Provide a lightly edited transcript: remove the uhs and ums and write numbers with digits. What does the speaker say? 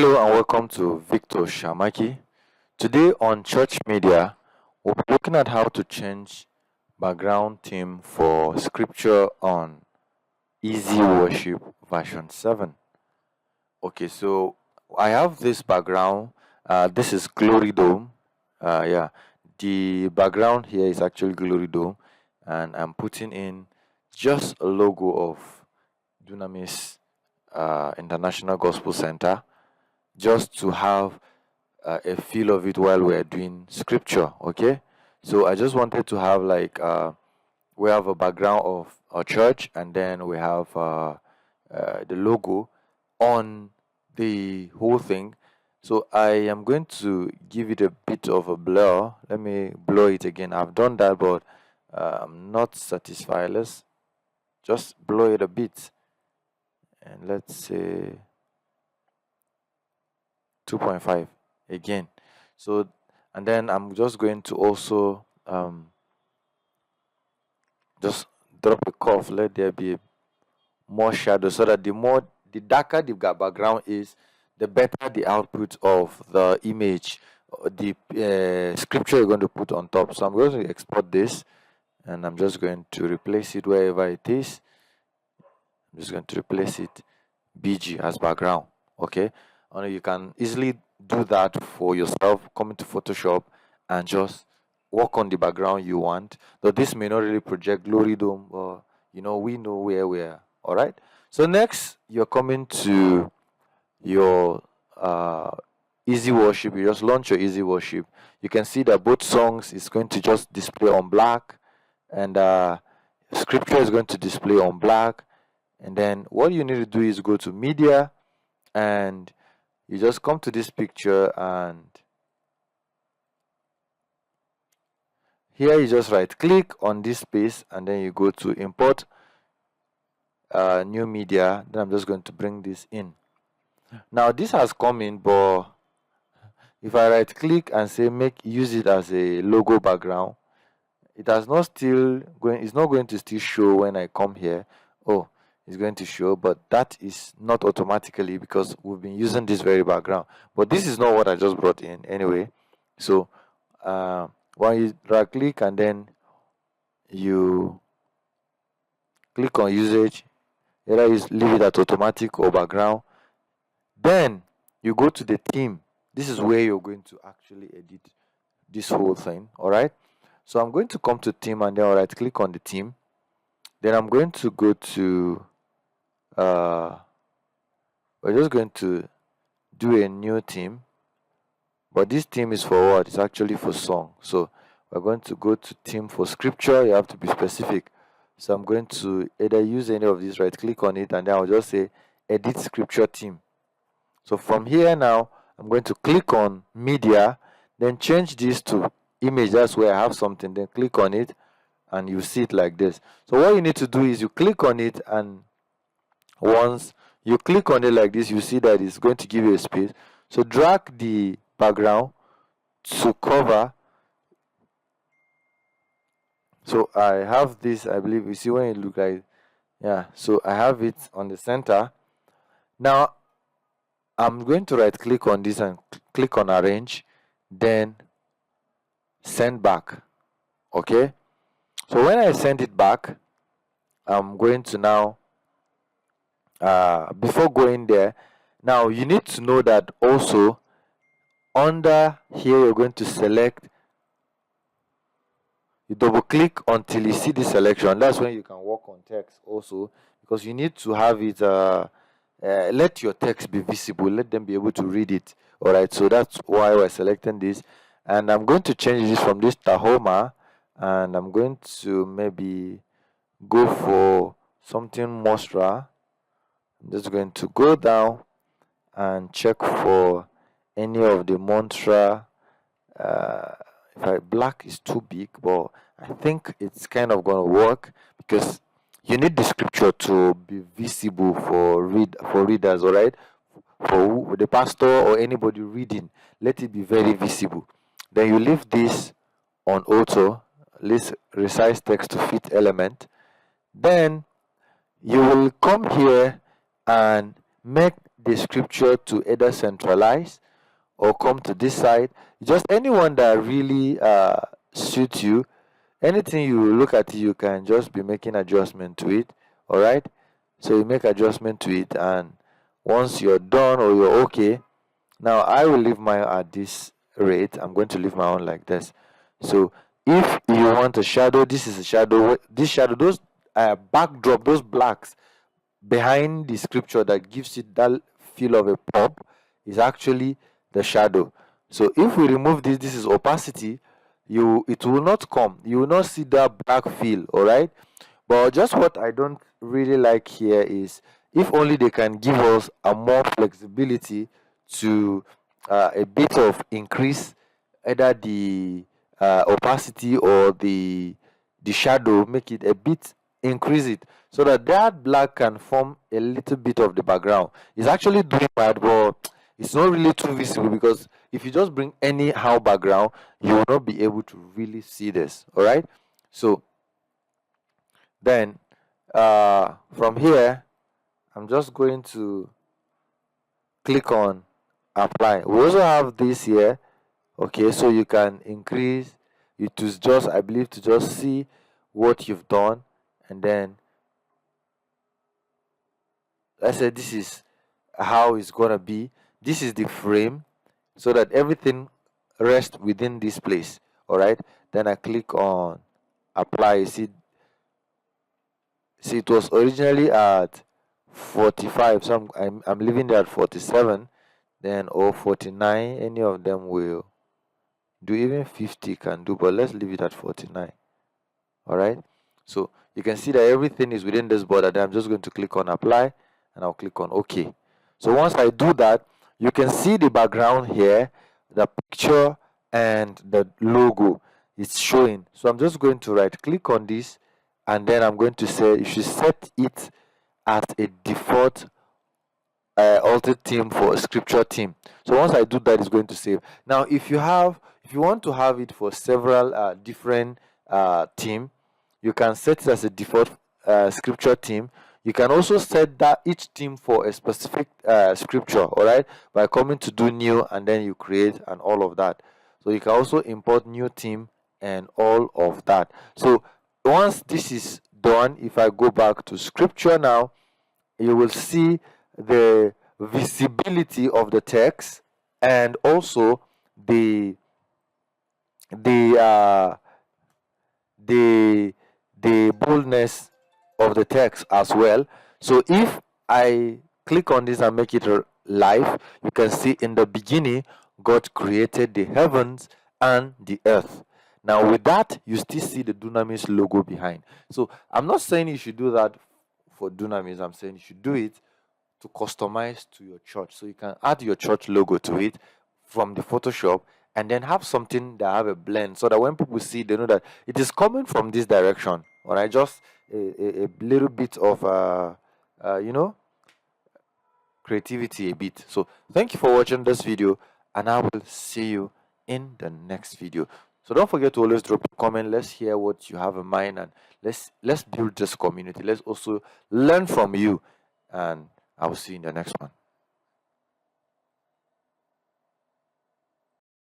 Hello and welcome to Victor Shamaki. Today on Church Media, we'll be looking at how to change background theme for scripture on EasyWorship version 7. Okay, so I have this background. This is Glory Dome. The background here is actually Glory Dome, and I'm putting in just a logo of Dunamis International Gospel Center, just to have a feel of it while we're doing scripture. Okay, so I just wanted to have we have a background of a church, and then we have the logo on the whole thing. So I am going to give it a bit of a blur. Let me blur it again. I've done that, but I'm not satisfied. Let's just blur it a bit, and let's say 2.5 again. So, and then I'm just going to also just drop a curve. Let there be more shadow, so that the darker the background is, the better the output of the image, the scripture you're going to put on top. So I'm going to export this, and I'm just going to replace it wherever it is. I'm just going to replace it BG as background. Okay, and you can easily do that for yourself. Come into Photoshop and just work on the background you want. Though this may not really project Glory Dome, but we know where we are. All right. So next, you're coming to your EasyWorship. You just launch your EasyWorship. You can see that both songs is going to just display on black, and scripture is going to display on black. And then what you need to do is go to media, and you just come to this picture, and here you just right click on this space, and then you go to import new media. Then I'm just going to bring this in. Now this has come in, but if I right click and say use it as a logo background, it's not going to still show when I come here. Oh, it's going to show, but that is not automatically, because we've been using this very background. But this is not what I just brought in anyway. So when you right click and then you click on usage, either you leave it at automatic or background, then you go to the theme. This is where you're going to actually edit this whole thing. All right, so I'm going to come to theme, and then right click on the theme. Then I'm going to go to we're just going to do a new theme, but this theme is for what? It's actually for song. So we're going to go to theme for scripture. You have to be specific. So I'm going to either use any of these, right click on it, and then I'll just say edit scripture theme. So from here now, I'm going to click on media, then change this to image. That's where I have something. Then click on it, and you see it like this. So what you need to do is you click on it, and once you click on it like this, you see that it's going to give you a space. So drag the background to cover. So I have this, I believe you see when you look like, so I have it on the center. Now I'm going to right click on this and click on arrange, then send back. Okay, so when I send it back, I'm going to now before going there, now you need to know that also under here you're going to select, you double click until you see the selection. That's when you can work on text also, because you need to have it let your text be visible, let them be able to read it. All right, so that's why we're selecting this, and I'm going to change this from this Tahoma, and I'm going to maybe go for something Mostra. I'm just going to go down and check for any of the mantra. Black is too big, but I think it's kind of going to work, because you need the scripture to be visible for readers. All right, for the pastor or anybody reading, let it be very visible. Then you leave this on auto, list resize text to fit element. Then you will come here and make the scripture to either centralize or come to this side. Just anyone that really suits you. Anything you look at, you can just be making adjustment to it. All right. So you make adjustment to it, and once you're done or you're okay, now I will leave mine at this rate. I'm going to leave my own like this. So if you want a shadow, this is a shadow. This shadow, those backdrop, those blacks behind the scripture that gives it that feel of a pop is actually the shadow. So if we remove this, this is opacity, it will not come. You will not see that black feel, all right? But just what I don't really like here is if only they can give us a more flexibility to a bit of increase either the opacity or the shadow, make it a bit, increase it so that that black can form a little bit of the background. It's actually doing that, but it's not really too visible, because if you just bring anyhow background, you will not be able to really see this. All right. So then from here, I'm just going to click on apply. We also have this here. Okay, so you can increase it to just, I believe, to just see what you've done. And then I said this is how it's gonna be. This is the frame, so that everything rests within this place. All right. Then I click on apply. See, it was originally at 45, so I'm leaving there at 47, then or 49. Any of them will do. Even 50 can do, but let's leave it at 49. All right. So you can see that everything is within this border. Then I'm just going to click on apply, and I'll click on OK. So once I do that, you can see the background here, the picture and the logo is showing. So I'm just going to right click on this, and then I'm going to say you should set it at a default altered theme for a scripture theme. So once I do that, it's going to save. Now if you want to have it for several different theme, you can set it as a default scripture theme. You can also set that each theme for a specific scripture, all right, by coming to do new, and then you create and all of that. So you can also import new theme and all of that. So once this is done, if I go back to scripture now, you will see the visibility of the text, and also the boldness of the text as well. So if I click on this and make it live, you can see in the beginning God created the heavens and the earth. Now with that, you still see the Dunamis logo behind. So I'm not saying you should do that for Dunamis. I'm saying you should do it to customize to your church. So you can add your church logo to it from the Photoshop, and then have something that have a blend, so that when people see, they know that it is coming from this direction. All right, just a little bit of creativity a bit. So thank you for watching this video, and I will see you in the next video. So don't forget to always drop a comment. Let's hear what you have in mind, and let's build this community. Let's also learn from you, and I will see you in the next one.